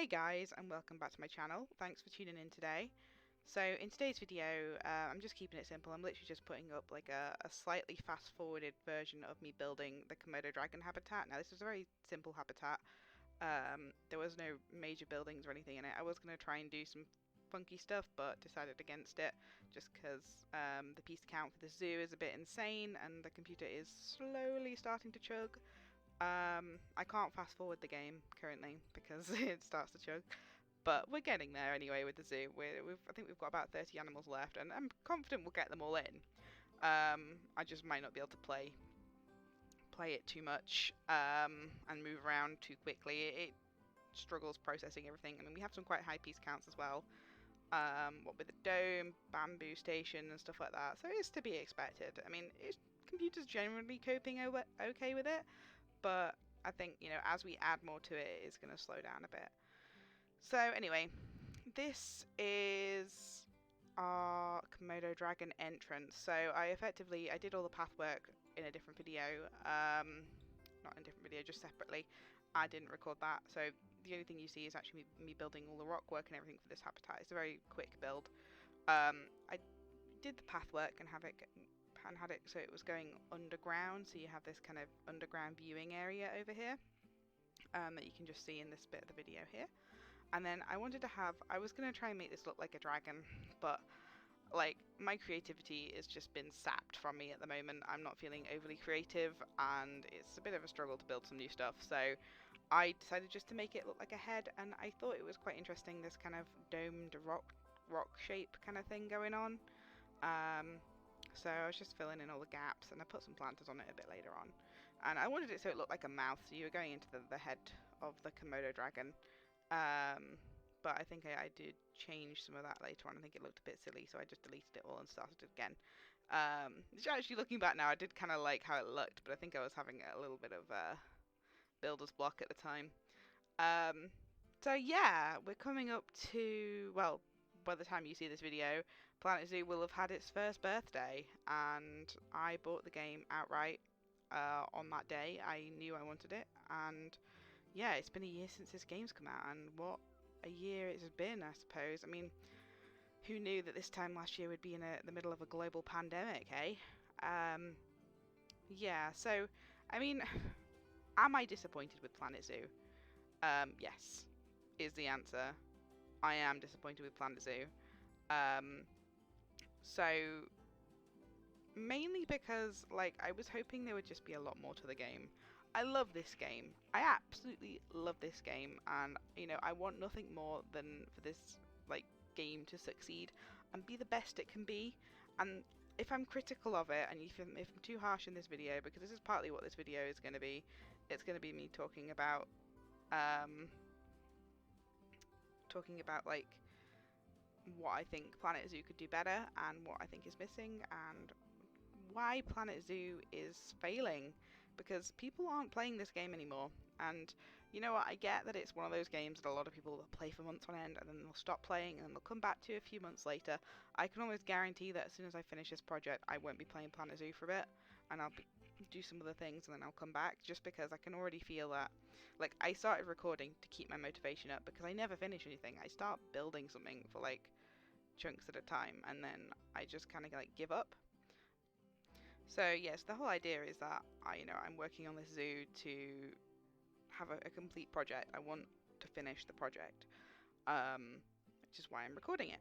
guys, and welcome back to my channel. Thanks for tuning in today. So in today's video, I'm just keeping it simple. I'm literally just putting up like a slightly fast forwarded version of me building the Komodo dragon habitat. Now this is a very simple habitat. There was no major buildings or anything in it. I was going to try and do some funky stuff, but decided against it just because the piece count for the zoo is a bit insane and the computer is slowly starting to chug. I can't fast forward the game currently because it starts to chug, but we're getting there anyway with the zoo. I think we've got about 30 animals left, and I'm confident we'll get them all in. I just might not be able to play it too much and move around too quickly. It struggles processing everything. I mean, we have some quite high piece counts as well. What with the dome, bamboo station, and stuff like that. So it's to be expected. I mean, computers generally coping okay with it. But I think, as we add more to it, it's going to slow down a bit. So anyway, this is our Komodo dragon entrance. So I did all the path work in a different video. Not in a different video, just separately. I didn't record that. So the only thing you see is actually me building all the rock work and everything for this habitat. It's a very quick build. I did the path work and had it so it was going underground, so you have this kind of underground viewing area over here that you can just see in this bit of the video here. And then I was going to try and make this look like a dragon, but like my creativity has just been sapped from me at the moment. I'm not feeling overly creative and it's a bit of a struggle to build some new stuff, so I decided just to make it look like a head, and I thought it was quite interesting, this kind of domed rock shape kind of thing going on. So I was just filling in all the gaps, and I put some planters on it a bit later on. And I wanted it so it looked like a mouth, so you were going into the head of the Komodo dragon. But I think I did change some of that later on. I think it looked a bit silly, so I just deleted it all and started it again. Actually, looking back now, I did kind of like how it looked, but I think I was having a little bit of builder's block at the time. So yeah, we're coming up to, well, by the time you see this video, Planet Zoo will have had its first birthday, and I bought the game outright on that day. I knew I wanted it, and yeah, it's been a year since this game's come out, and what a year it's been, I suppose. I mean, who knew that this time last year we'd be in the middle of a global pandemic, eh? Yeah, so, I mean, am I disappointed with Planet Zoo? Yes, is the answer. I am disappointed with Planet Zoo. So mainly because I was hoping there would just be a lot more to the game. I love this game. I absolutely love this game, and I want nothing more than for this game to succeed and be the best it can be. And if I'm critical of it, and if I'm too harsh in this video, because this is partly what this video is going to be, it's going to be me talking about what I think Planet Zoo could do better and what I think is missing and why Planet Zoo is failing, because people aren't playing this game anymore. And you know what, I get that it's one of those games that a lot of people play for months on end and then they'll stop playing and then they'll come back to a few months later. I can almost guarantee that as soon as I finish this project, I won't be playing Planet Zoo for a bit, and I'll do some other things and then I'll come back, just because I can already feel that, I started recording to keep my motivation up because I never finish anything. I start building something for chunks at a time and then I just kind of give up. So yes, the whole idea is that I'm working on this zoo to have a complete project. I want to finish the project, which is why I'm recording it.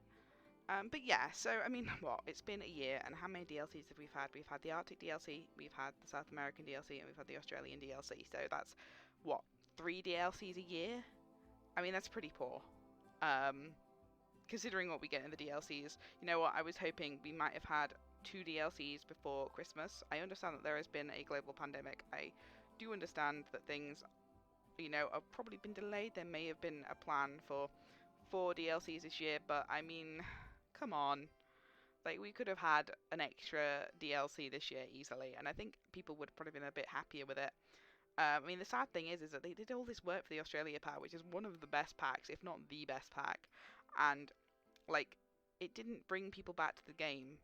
But yeah, so I mean, it's been a year, and how many DLCs have we had? We've had the Arctic DLC, we've had the South American DLC, and we've had the Australian DLC. So that's 3 DLCs a year? I mean, that's pretty poor. Considering what we get in the DLCs. You know what, I was hoping we might have had 2 DLCs before Christmas. I understand that there has been a global pandemic. I do understand that things, have probably been delayed. There may have been a plan for 4 DLCs this year, but I mean, come on. We could have had an extra DLC this year easily, and I think people would have probably been a bit happier with it. I mean, the sad thing is that they did all this work for the Australia pack, which is one of the best packs, if not the best pack, and it didn't bring people back to the game.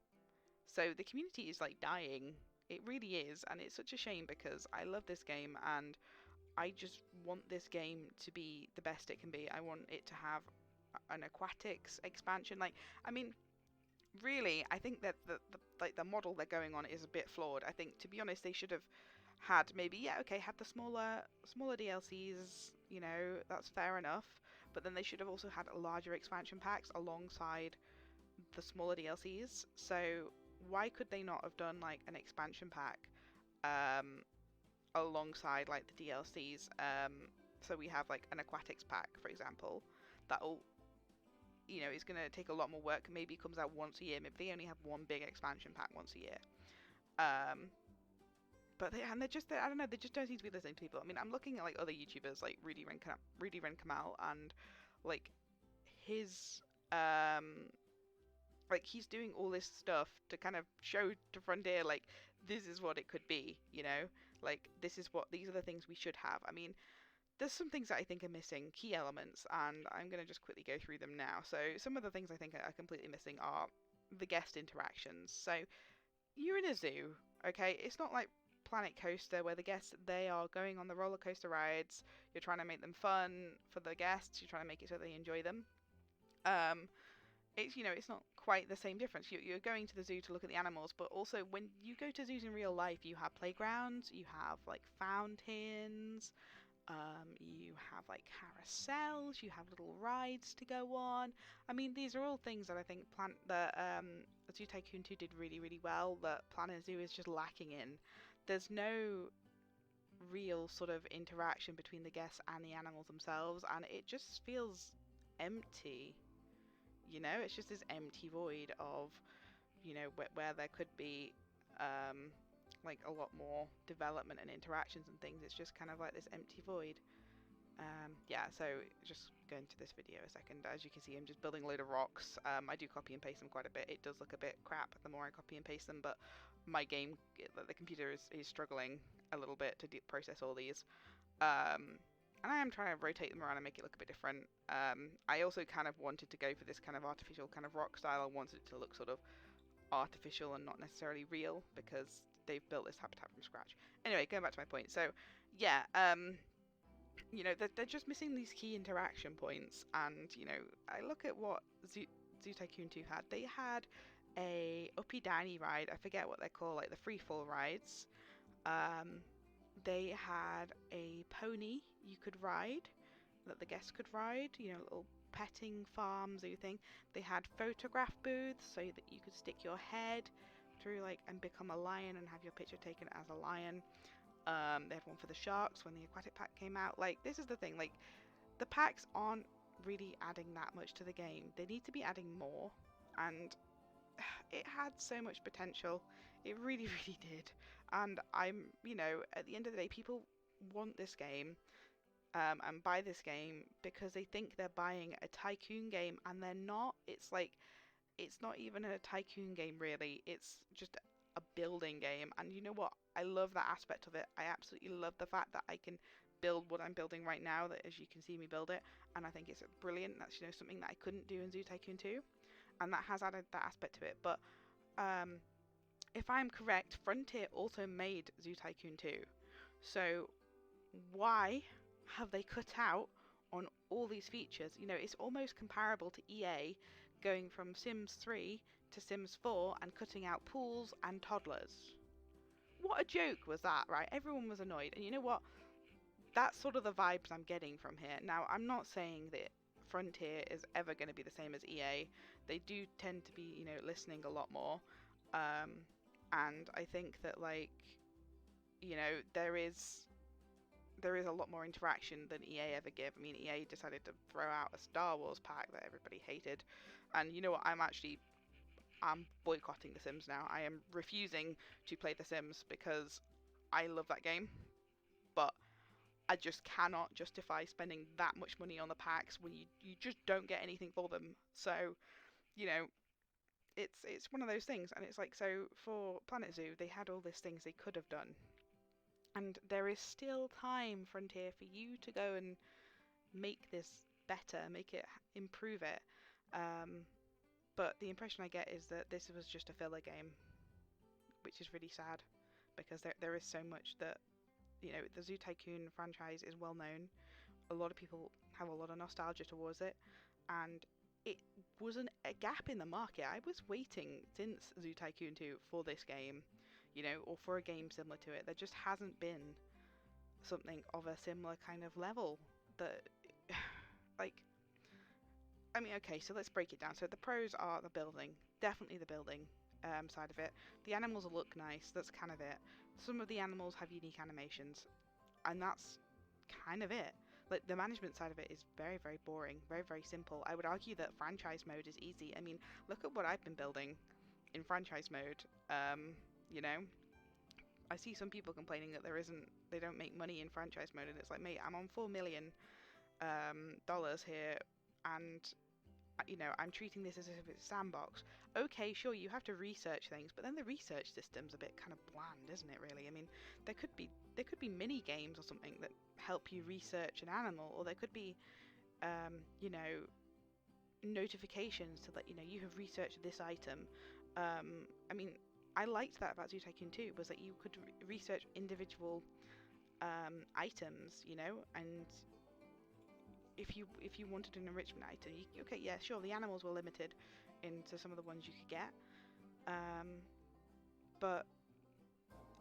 So the community is dying. It really is, and it's such a shame because I love this game and I just want this game to be the best it can be. I want it to have an aquatics expansion. Like, I mean, really, I think that the model they're going on is a bit flawed. I think, to be honest, they should have had maybe, yeah, okay, had the smaller DLCs, you know, that's fair enough, but then they should have also had larger expansion packs alongside the smaller DLCs. So why could they not have done like an expansion pack um alongside like the DLCs? So we have like an aquatics pack, for example, that'll, you know, it's going to take a lot more work. Maybe it comes out once a year. Maybe they only have one big expansion pack once a year. But they're just, I don't know, they just don't seem to be listening to people. I mean, I'm looking at like other YouTubers like Rudy Ren Kamal, and like his like he's doing all this stuff to kind of show to Frontier like this is what it could be, you know, like these are the things we should have. I mean, there's some things that I think are missing, key elements, and I'm going to just quickly go through them now. So some of the things I think are completely missing are the guest interactions. So you're in a zoo, okay? It's not like Planet Coaster where the guests, they are going on the roller coaster rides. You're trying to make them fun for the guests. You're trying to make it so they enjoy them. It's, you know, it's not quite the same difference. You're going to the zoo to look at the animals, but also when you go to zoos in real life, you have playgrounds, you have like fountains, you have like carousels, you have little rides to go on. I mean, these are all things that I think Zoo Tycoon 2 did really, really well, that Planet Zoo is just lacking in. There's no real sort of interaction between the guests and the animals themselves, and it just feels empty. You know, it's just this empty void of, you know, where there could be like a lot more development and interactions and things. It's just kind of like this empty void. Yeah, so just go into this video a second. As you can see, I'm just building a load of rocks. I do copy and paste them quite a bit. It does look a bit crap the more I copy and paste them, but my game, the computer is struggling a little bit to process all these. And I am trying to rotate them around and make it look a bit different. I also kind of wanted to go for this kind of artificial kind of rock style. I wanted it to look sort of artificial and not necessarily real because they've built this habitat from scratch. Anyway, going back to my point. So, yeah, you know, they're just missing these key interaction points. And, you know, I look at what Zoo Tycoon 2 had. They had a uppy downy ride. I forget what they're called, like the free fall rides. They had a pony you could ride, that the guests could ride, you know, little petting farm zoo thing. They had photograph booths so that you could stick your head through like and become a lion and have your picture taken as a lion. They had one for the sharks when the aquatic pack came out. Like, this is the thing, like, the packs aren't really adding that much to the game. They need to be adding more, and it had so much potential. It really, really did. And I'm, you know, at the end of the day, people want this game and buy this game because they think they're buying a tycoon game, and they're not. It's like, it's not even a tycoon game, really. It's just a building game. And you know what? I love that aspect of it. I absolutely love the fact that I can build what I'm building right now, that as you can see me build it, and I think it's brilliant. That's, you know, something that I couldn't do in Zoo Tycoon 2, and that has added that aspect to it. But if I'm correct, Frontier also made Zoo Tycoon 2. So why have they cut out on all these features? You know, it's almost comparable to EA going from Sims 3 to Sims 4 and cutting out pools and toddlers. What a joke was that, right? Everyone was annoyed. And you know what? That's sort of the vibes I'm getting from here. Now, I'm not saying that Frontier is ever going to be the same as EA. They do tend to be, you know, listening a lot more. And I think that, like, you know, there is a lot more interaction than EA ever give. I mean, EA decided to throw out a Star Wars pack that everybody hated. And you know what? I'm boycotting The Sims now. I am refusing to play The Sims because I love that game. But I just cannot justify spending that much money on the packs when you just don't get anything for them. So, you know, it's one of those things. And it's like, so for Planet Zoo, they had all these things they could have done. And there is still time, Frontier, for you to go and make this better, make it, improve it. But the impression I get is that this was just a filler game, which is really sad, because there is so much that the Zoo Tycoon franchise is well known. A lot of people have a lot of nostalgia towards it, and it wasn't a gap in the market. I was waiting since Zoo Tycoon 2 for this game, or for a game similar to it. There just hasn't been something of a similar kind of level that, like, I mean, okay, so let's break it down. So the pros are the building, definitely the building side of it. The animals look nice, that's kind of it. Some of the animals have unique animations, and that's kind of it. Like, the management side of it is very, very boring, very, very simple. I would argue that franchise mode is easy. I mean, look at what I've been building in franchise mode. You know, I see some people complaining that they don't make money in franchise mode, and it's like, mate, I'm on $4 million here, and I'm treating this as if it's a sandbox. Okay, sure, you have to research things, but then the research system's a bit kind of bland, isn't it, really? I mean, there could be mini games or something that help you research an animal, or there could be, notifications to let you know you have researched this item. I mean, I liked that about Zoo Tycoon 2, was that you could research individual items, and if you wanted an enrichment item, okay, yeah, sure, the animals were limited into some of the ones you could get, but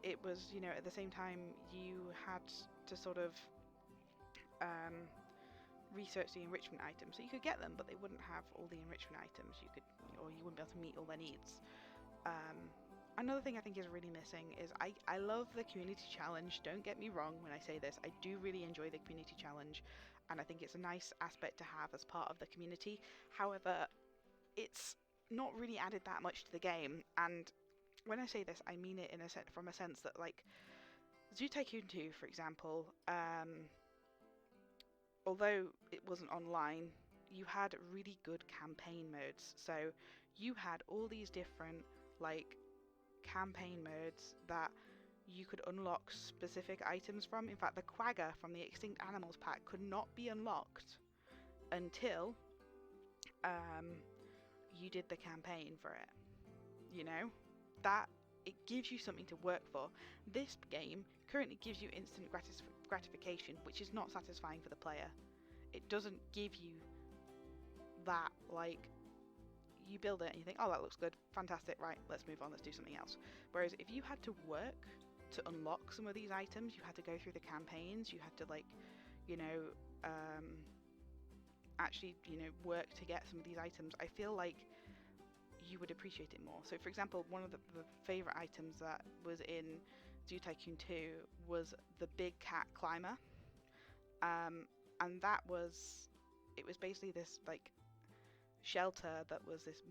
it was, at the same time, you had to sort of research the enrichment items, so you could get them, but they wouldn't have all the enrichment items or you wouldn't be able to meet all their needs. Another thing I think is really missing is I love the community challenge. Don't get me wrong when I say this. I do really enjoy the community challenge, and I think it's a nice aspect to have as part of the community. However, it's not really added that much to the game, and when I say this, I mean it from a sense that, like, Zoo Tycoon 2, for example, although it wasn't online, you had really good campaign modes. So you had all these different, like, campaign modes that you could unlock specific items from. In fact, the quagga from the Extinct Animals pack could not be unlocked until you did the campaign for it. That it gives you something to work for. This game currently gives you instant gratification, which is not satisfying for the player. It doesn't give you that, like, you build it and you think, oh, that looks good, fantastic, right, let's move on, let's do something else. Whereas if you had to work to unlock some of these items, you had to go through the campaigns, you had to, like, actually, work to get some of these items, I feel like you would appreciate it more. So, for example, one of the favourite items that was in Zoo Tycoon 2 was the Big Cat Climber, and it was basically this, like, shelter that was this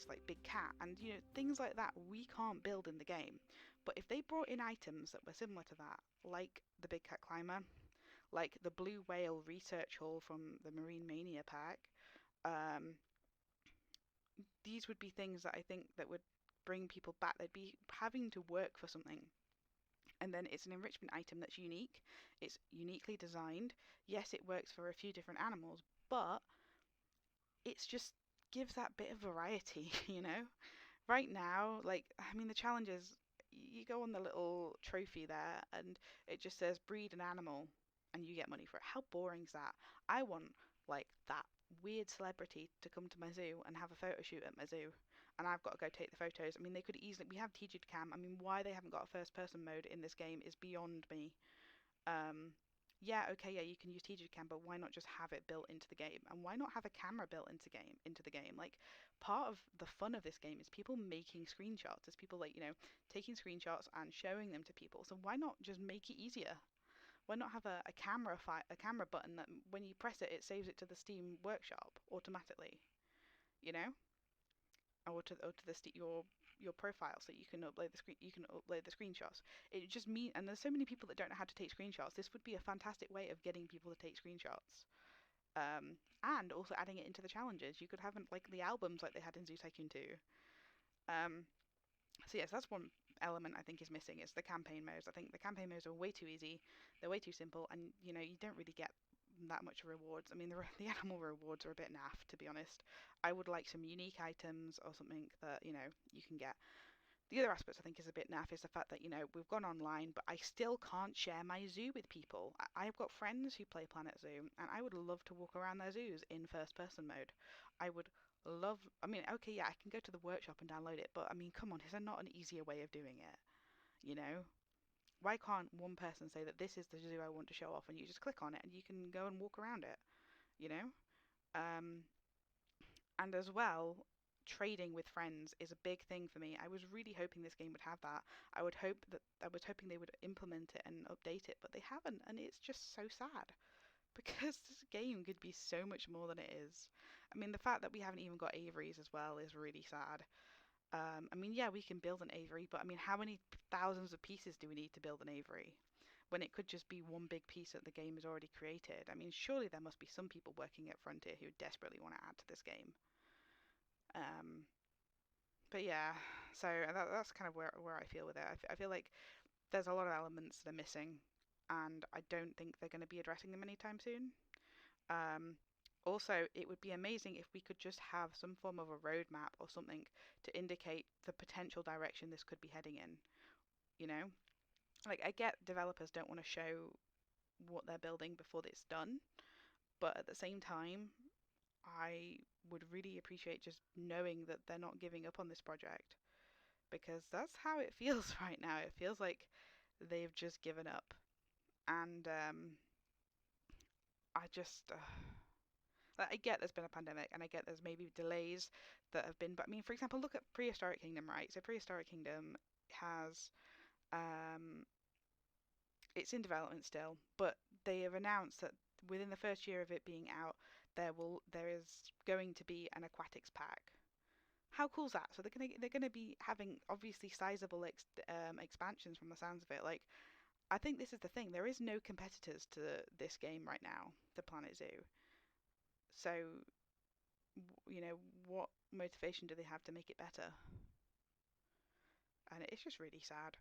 like big cat, and things like that we can't build in the game. But if they brought in items that were similar to that, like the Big Cat Climber, like the Blue Whale Research Hall from the Marine Mania pack, these would be things that I think that would bring people back. They'd be having to work for something, and then it's an enrichment item that's unique, it's uniquely designed. Yes, it works for a few different animals, but it's just gives that bit of variety. Right now, like, I mean, the challenge is you go on the little trophy there and it just says breed an animal and you get money for it. How boring is that? I want, like, that weird celebrity to come to my zoo and have a photo shoot at my zoo, and I've got to go take the photos. I mean, they could easily, we have TGD Cam. I mean, why they haven't got a first person mode in this game is beyond me. Yeah, okay, yeah, you can use TGD Cam, but why not just have it built into the game? And why not have a camera built into the game? Like, part of the fun of this game is people making screenshots. It's people, like, taking screenshots and showing them to people. So why not just make it easier? Why not have a camera button that when you press it, it saves it to the Steam Workshop automatically, or to your profile, so you can upload the screenshots. It just and there's so many people that don't know how to take screenshots. This would be a fantastic way of getting people to take screenshots, and also adding it into the challenges. You could have, like, the albums like they had in Zoo Tycoon 2. So yes, that's one element I think is missing, is the campaign modes. I think the campaign modes are way too easy, they're way too simple, and you don't really get that much rewards. I mean, the animal rewards are a bit naff, to be honest. I would like some unique items or something that you can get. The other aspect I think is a bit naff is the fact that, we've gone online, but I still can't share my zoo with people. I've got friends who play Planet Zoo, and I would love to walk around their zoos in first person mode. I would I mean, okay, yeah, I can go to the workshop and download it, but I mean, come on, is there not an easier way of doing it? You know? Why can't one person say that this is the zoo I want to show off, and you just click on it and you can go and walk around it, you know? Um, and as well, trading with friends is a big thing for me. I was really hoping this game would have that. I was hoping they would implement it and update it, but they haven't, and it's just so sad because this game could be so much more than it is. I mean, the fact that we haven't even got aviaries as well is really sad. I mean, yeah, we can build an aviary, but I mean, how many thousands of pieces do we need to build an aviary? When it could just be one big piece that the game has already created. I mean, surely there must be some people working at Frontier who desperately want to add to this game. Um, but yeah, so that's kind of where I feel with it. I feel like there's a lot of elements that are missing, and I don't think they're going to be addressing them anytime soon. Um, Also, it would be amazing if we could just have some form of a roadmap or something to indicate the potential direction this could be heading in. You know, like I get developers don't want to show what they're building before it's done, but at the same time, I would really appreciate just knowing that they're not giving up on this project because that's how it feels right now. It feels like they've just given up, and I just. I get there's been a pandemic, and I get there's maybe delays that have been. But I mean, for example, look at Prehistoric Kingdom, right? So Prehistoric Kingdom has um, it's in development still, but they have announced that within the first year of it being out, there is going to be an aquatics pack. How cool is that? So they're gonna be having obviously sizable expansions from the sounds of it. Like I think this is the thing. There is no competitors to this game right now, the Planet Zoo. So what motivation do they have to make it better? And it's just really sad.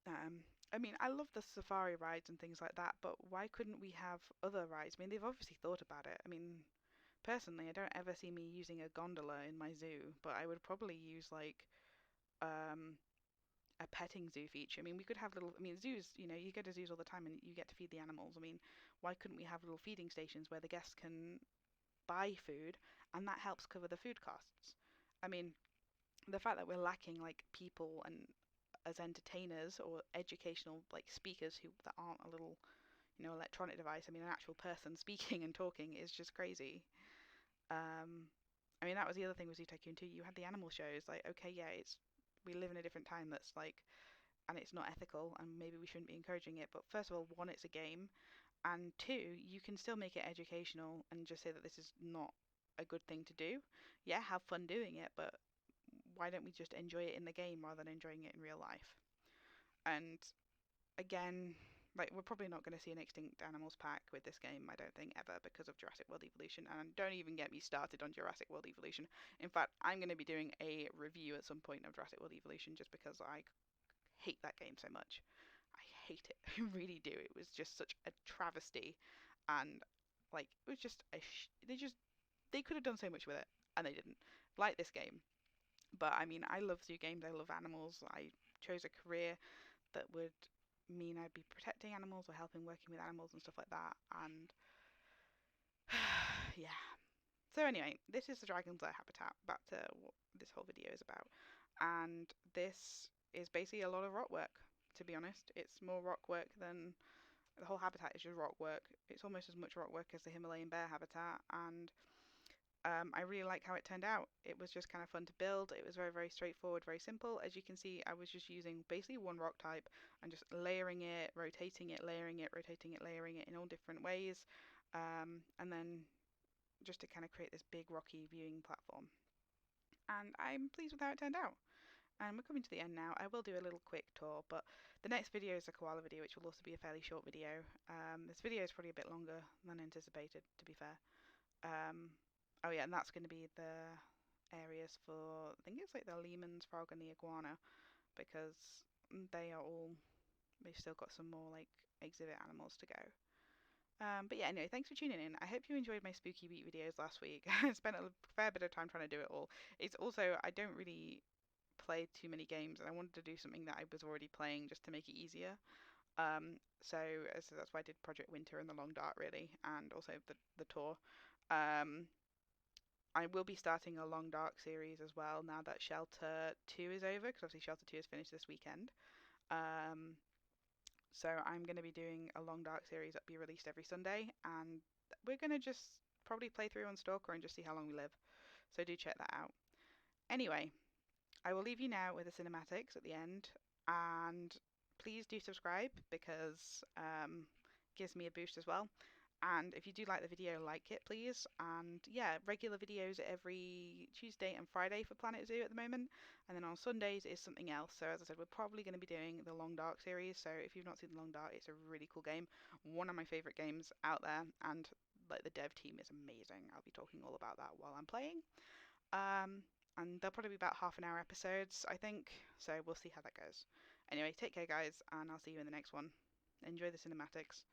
Um, I mean, I love the safari rides and things like that, but why couldn't we have other rides? I mean, they've obviously thought about it. I mean, personally, I don't ever see me using a gondola in my zoo, but I would probably use like um, a petting zoo feature. I mean, we could have little. I mean, zoos. You go to zoos all the time and you get to feed the animals. I mean, why couldn't we have little feeding stations where the guests can buy food and that helps cover the food costs? I mean, the fact that we're lacking like people and as entertainers or educational like speakers who that aren't a little electronic device. I mean, an actual person speaking and talking is just crazy. Um, I mean, that was the other thing with Zoo Tycoon 2. You had the animal shows. Like, okay, yeah, it's we live in a different time that's like, and it's not ethical, and maybe we shouldn't be encouraging it. But first of all, one, it's a game, and two, you can still make it educational and just say that this is not a good thing to do. Yeah, have fun doing it, but why don't we just enjoy it in the game rather than enjoying it in real life? And again, like we're probably not going to see an extinct animals pack with this game, I don't think, ever because of Jurassic World Evolution. And don't even get me started on Jurassic World Evolution. In fact, I'm going to be doing a review at some point of Jurassic World Evolution just because I hate that game so much. I hate it. I really do. It was just such a travesty, and like it was just they could have done so much with it, and they didn't. Like this game, but I mean, I love zoo games. I love animals. I chose a career that would mean I'd be protecting animals or helping working with animals and stuff like that. And yeah. So anyway, this is the Dragon's Lair habitat. Back to what this whole video is about. And this is basically a lot of rock work. To be honest, it's more rock work than the whole habitat is just rock work. It's almost as much rock work as the Himalayan bear habitat, and I really like how it turned out. It was just kind of fun to build. It was very, very straightforward, very simple. As you can see, I was just using basically one rock type and just layering it, rotating it, layering it, rotating it, layering it in all different ways. And then just to kind of create this big rocky viewing platform. And I'm pleased with how it turned out. And we're coming to the end now. I will do a little quick tour, but the next video is a koala video, which will also be a fairly short video. This video is probably a bit longer than anticipated, to be fair. Oh yeah, and that's going to be the areas for, I think it's like the Lehman's frog and the iguana, because they've still got some more like exhibit animals to go. But yeah, anyway, thanks for tuning in. I hope you enjoyed my Spooky Beat videos last week. I spent a fair bit of time trying to do it all. It's also, I don't really played too many games, and I wanted to do something that I was already playing just to make it easier. So that's why I did Project Winter and the Long Dark, really, and also the tour. Um, I will be starting a Long Dark series as well now that Shelter 2 is over, because obviously Shelter 2 is finished this weekend. Um, so I'm going to be doing a Long Dark series that'll be released every Sunday, and we're going to just probably play through on Stalker and just see how long we live. So do check that out. Anyway, I will leave you now with the cinematics at the end, and please do subscribe because it gives me a boost as well. And if you do like the video, like it please. And yeah, regular videos every Tuesday and Friday for Planet Zoo at the moment. And then on Sundays is something else. So as I said, we're probably going to be doing the Long Dark series. So if you've not seen the Long Dark, it's a really cool game. One of my favorite games out there. And like the dev team is amazing. I'll be talking all about that while I'm playing. And they'll probably be about half-an-hour episodes, I think. So we'll see how that goes. Anyway, take care guys, and I'll see you in the next one. Enjoy the cinematics.